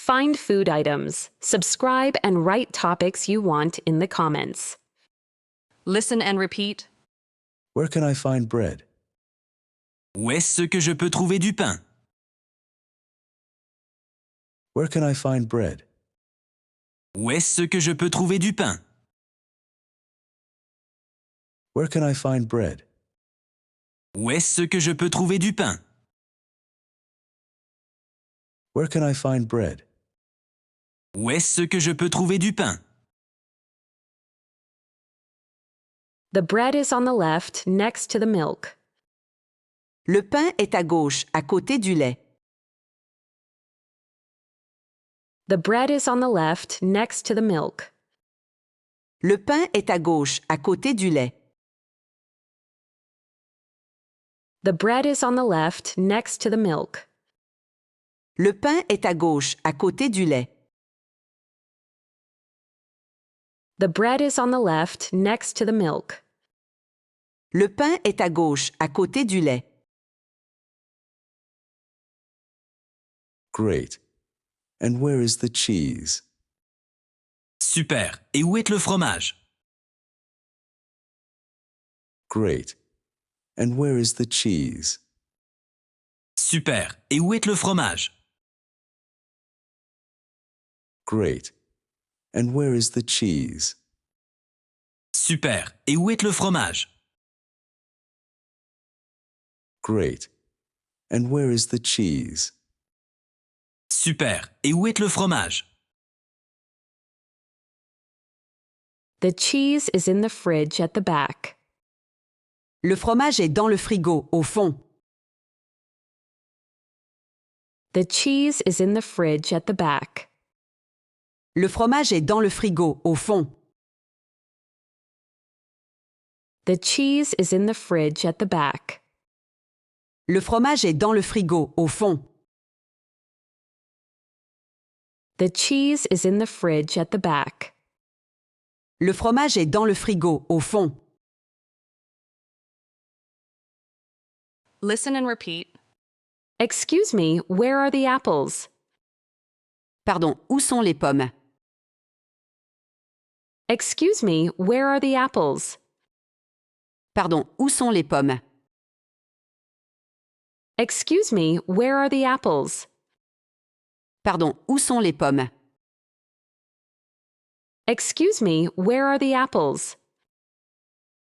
Find food items, subscribe, and write topics you want in the comments. Listen and repeat. Where can I find bread? Où est-ce que je peux trouver du pain? Where can I find bread? Où est-ce que je peux trouver du pain? Where can I find bread? Où est-ce que je peux trouver du pain? Where can I find bread? Où est-ce que je peux trouver du pain? The bread is on the left, next to the milk. Le pain est à gauche, à côté du lait. The bread is on the left, next to the milk. Le pain est à gauche, à côté du lait. The bread is on the left, next to the milk. Le pain est à gauche, à côté du lait. The bread is on the left, next to the milk. Le pain est à gauche, à côté du lait. Great. And where is the cheese? Super. Et où est le fromage? Great. And where is the cheese? Super. Et où est le fromage? Great. And where is the cheese? Super. Et où est le fromage? Great. And where is the cheese? Super. Et où est le fromage? The cheese is in the fridge at the back. Le fromage est dans le frigo, au fond. The cheese is in the fridge at the back. Le fromage est dans le frigo, au fond. The cheese is in the fridge at the back. Le fromage est dans le frigo, au fond. The cheese is in the fridge at the back. Le fromage est dans le frigo, au fond. Listen and repeat. Excuse me, where are the apples? Pardon, où sont les pommes? Excuse me, where are the apples? Pardon, où sont les pommes? Excuse me, where are the apples? Pardon, où sont les pommes? Excuse me, where are the apples?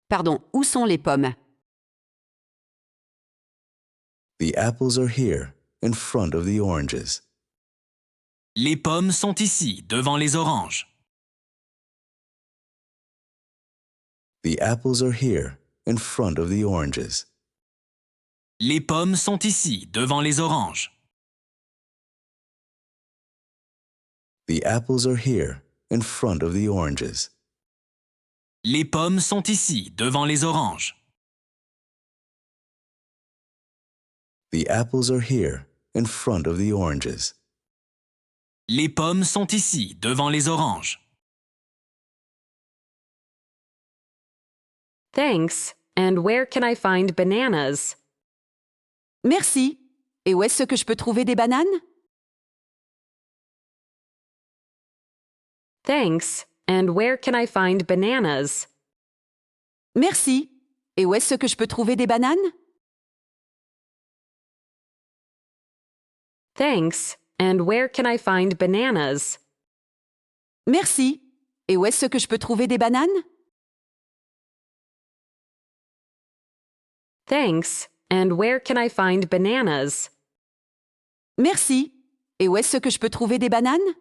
Pardon, où sont les pommes? The apples are here, in front of the oranges. Les pommes sont ici, devant les oranges. The apples are here, in front of the oranges. Les pommes sont ici, devant les oranges. The apples are here, in front of the oranges. Les pommes sont ici, devant les oranges. The apples are here, in front of the oranges. Les pommes sont ici, devant les oranges. Thanks. And where can I find bananas? Merci. Et où est-ce que je peux trouver des bananes? Thanks. And where can I find bananas? Merci. Et où est-ce que je peux trouver des bananes? Thanks. And where can I find bananas? Merci. Et où est-ce que je peux trouver des bananes? Thanks. And where can I find bananas? Merci. Et où est-ce que je peux trouver des bananes?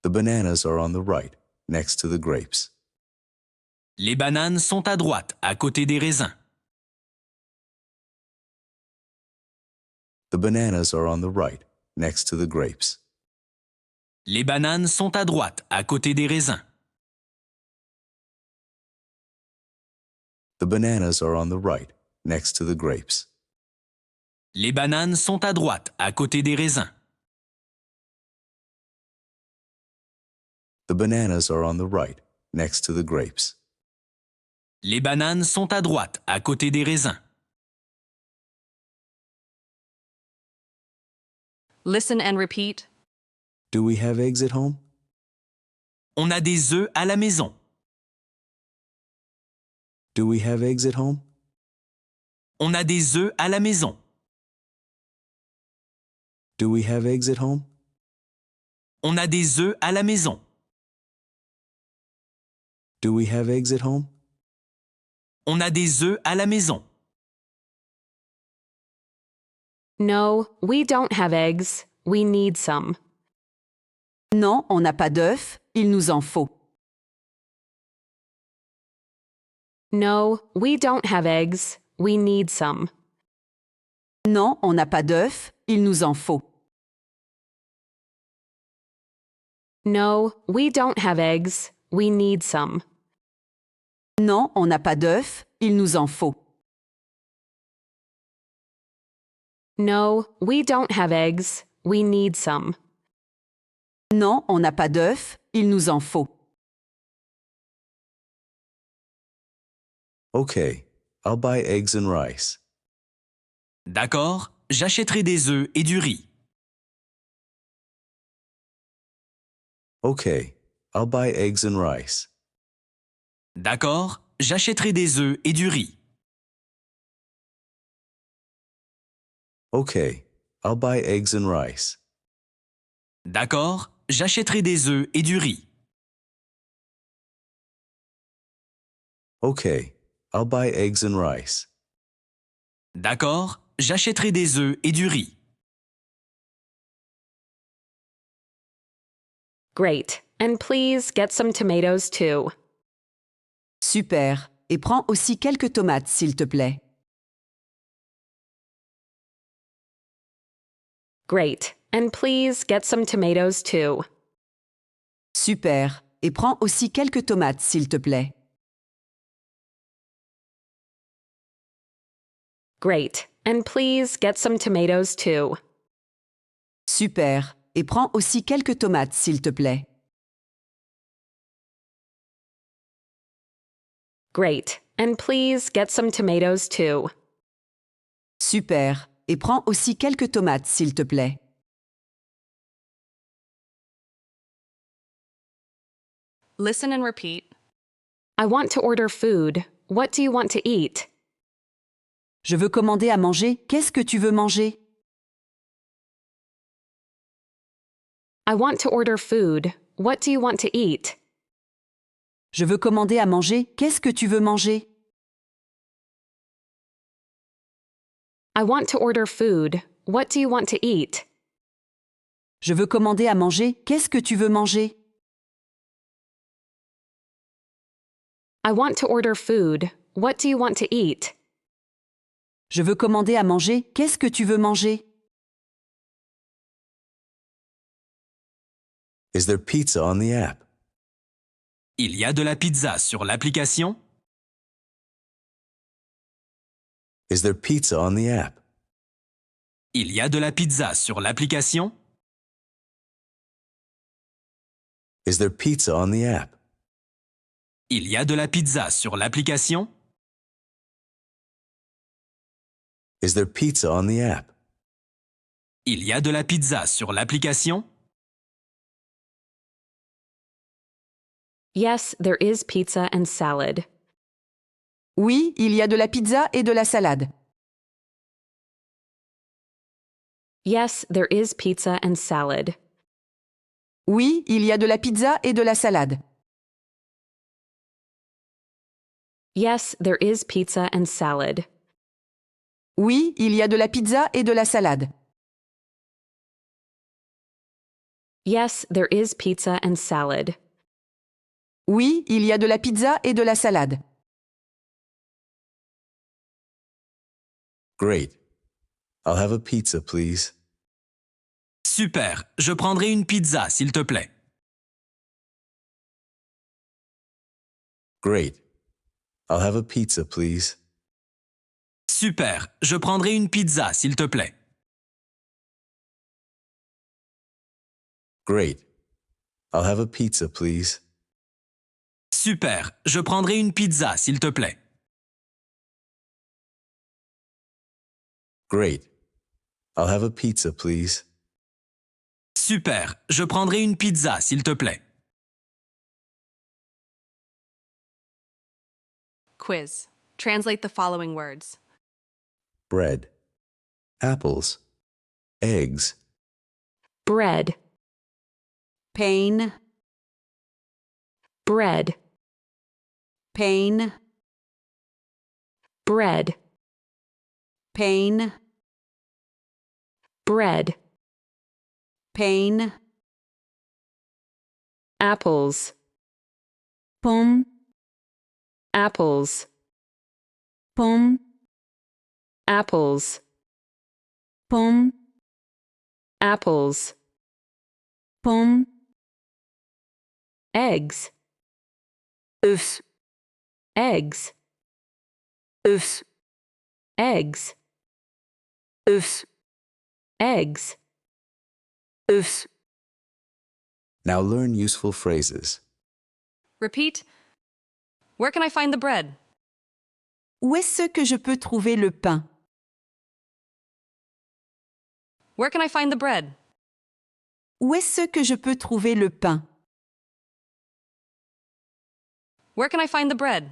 The bananas are on the right, next to the grapes. Les bananes sont à droite, à côté des raisins. The bananas are on the right, next to the grapes. Les bananes sont à droite, à côté des raisins. The bananas are on the right, next to the grapes. Les bananes sont à droite, à côté des raisins. The bananas are on the right, next to the grapes. Les bananes sont à droite, à côté des raisins. Listen and repeat. Do we have eggs at home? On a des œufs à la maison. Do we have eggs at home? On a des œufs à la maison. Do we have eggs at home? On a des œufs à la maison. Do we have eggs at home? On a des œufs à la maison. No, we don't have eggs. We need some. Non, on n'a pas d'œufs, il nous en faut. No, we don't have eggs. We need some. Non, on n'a pas d'œufs, il nous en faut. No, we don't have eggs. We need some. Non, on n'a pas d'œufs, il nous en faut. No, we don't have eggs. We need some. Non, on n'a pas d'œufs, il nous en faut. Okay, I'll buy eggs and rice. D'accord, j'achèterai des œufs et du riz. Okay, I'll buy eggs and rice. D'accord, j'achèterai des œufs et du riz. Okay, I'll buy eggs and rice. D'accord, j'achèterai des œufs et du riz. Okay, I'll buy eggs and rice. D'accord, j'achèterai des œufs et du riz. Great. And please get some tomatoes too. Super. Et prends aussi quelques tomates, s'il te plaît. Great. And please get some tomatoes too. Super. Et prends aussi quelques tomates, s'il te plaît. Great. And please get some tomatoes too. Super. Et prends aussi quelques tomates, s'il te plaît. Great. And please get some tomatoes too. Super. Et prends aussi quelques tomates, s'il te plaît. Listen and repeat. I want to order food. What do you want to eat? Je veux commander à manger. Qu'est-ce que tu veux manger? I want to order food. What do you want to eat? Je veux commander à manger. Qu'est-ce que tu veux manger? I want to order food. What do you want to eat? Je veux commander à manger. Qu'est-ce que tu veux manger? I want to order food. What do you want to eat? Je veux commander à manger. Qu'est-ce que tu veux manger? Is there pizza on the app? Il y a de la pizza sur l'application. Is there pizza on the app? Il y a de la pizza sur l'application. Is there pizza on the app? Il y a de la pizza sur l'application. Is there pizza on the app? Il y a de la pizza sur l'application. Yes, there is pizza and salad. Oui, il y a de la pizza et de la salade. Yes, there is pizza and salad. Oui, il y a de la pizza et de la salade. Yes, there is pizza and salad. Oui, il y a de la pizza et de la salade. Yes, there is pizza and salad. Oui, il y a de la pizza et de la salade. Great. I'll have a pizza, please. Super, je prendrai une pizza, s'il te plaît. Great. I'll have a pizza, please. Super, je prendrai une pizza, s'il te plaît. Great. I'll have a pizza, please. Super, je prendrai une pizza, s'il te plaît. Great. I'll have a pizza, please. Super, je prendrai une pizza, s'il te plaît. Quiz. Translate the following words. bread, apples, eggs, Bread, pain, bread, pain, bread, pain, bread, pain, apples, pomme, apples, pomme, apples, pomme, apples, pomme, eggs, œufs, eggs, œufs, eggs, œufs, eggs. œufs. Now learn useful phrases. Repeat. Where can I find the bread? Où est-ce que je peux trouver le pain? Where can I find the bread? Où est-ce que je peux trouver le pain? Where can I find the bread?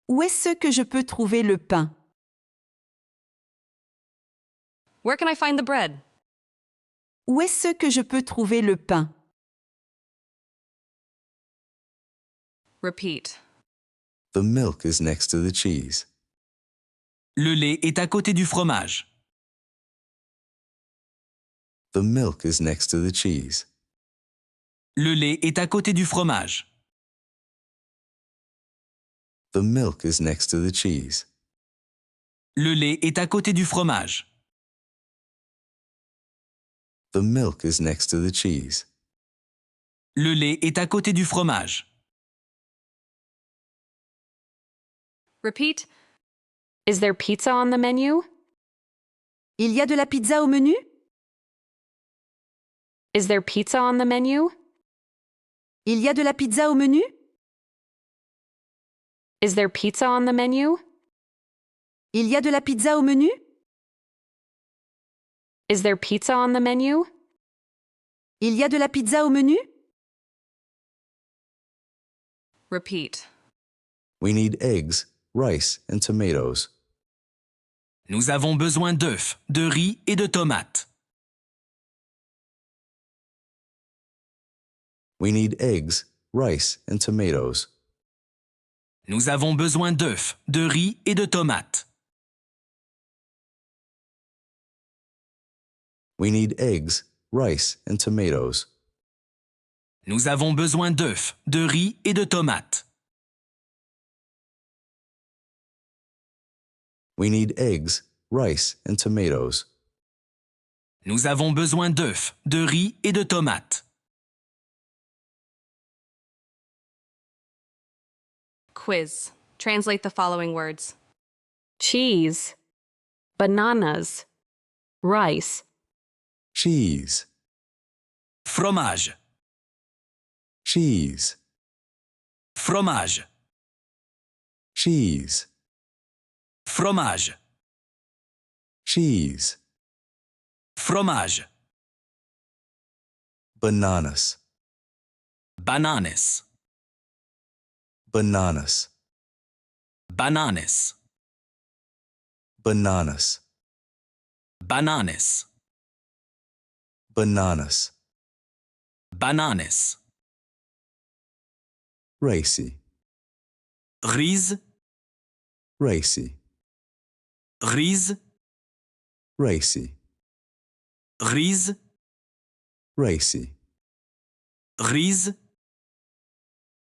Où est-ce que je peux trouver le pain? Where can I find the bread? Où est-ce que je peux trouver le pain? Repeat. The milk is next to the cheese. Le lait est à côté du fromage. The milk is next to the cheese. Le lait est à côté du fromage. The milk is next to the cheese. Le lait est à côté du fromage. The milk is next to the cheese. Le lait est à côté du fromage. Repeat. Is there pizza on the menu? Il y a de la pizza au menu? Is there pizza on the menu? Il y a de la pizza au menu? Is there pizza on the menu? Il y a de la pizza au menu? Is there pizza on the menu? Il y a de la pizza au menu? Repeat. We need eggs, rice, and tomatoes. Nous avons besoin d'œufs, de riz et de tomates. We need eggs, rice, and tomatoes. Nous avons besoin d'œufs, de riz et de tomates. We need eggs, rice, and tomatoes. Nous avons besoin d'œufs, de riz et de tomates. We need eggs, rice, and tomatoes. Nous avons besoin d'œufs, de riz et de tomates. Quiz. Translate the following words. Cheese, bananas, rice, Cheese, Fromage, cheese, fromage, cheese, fromage, cheese, fromage, bananas, bananes, bananas, bananes, bananas, bananes, bananas, bananes, racy, riz, racy, riz, racy, riz, racy, riz,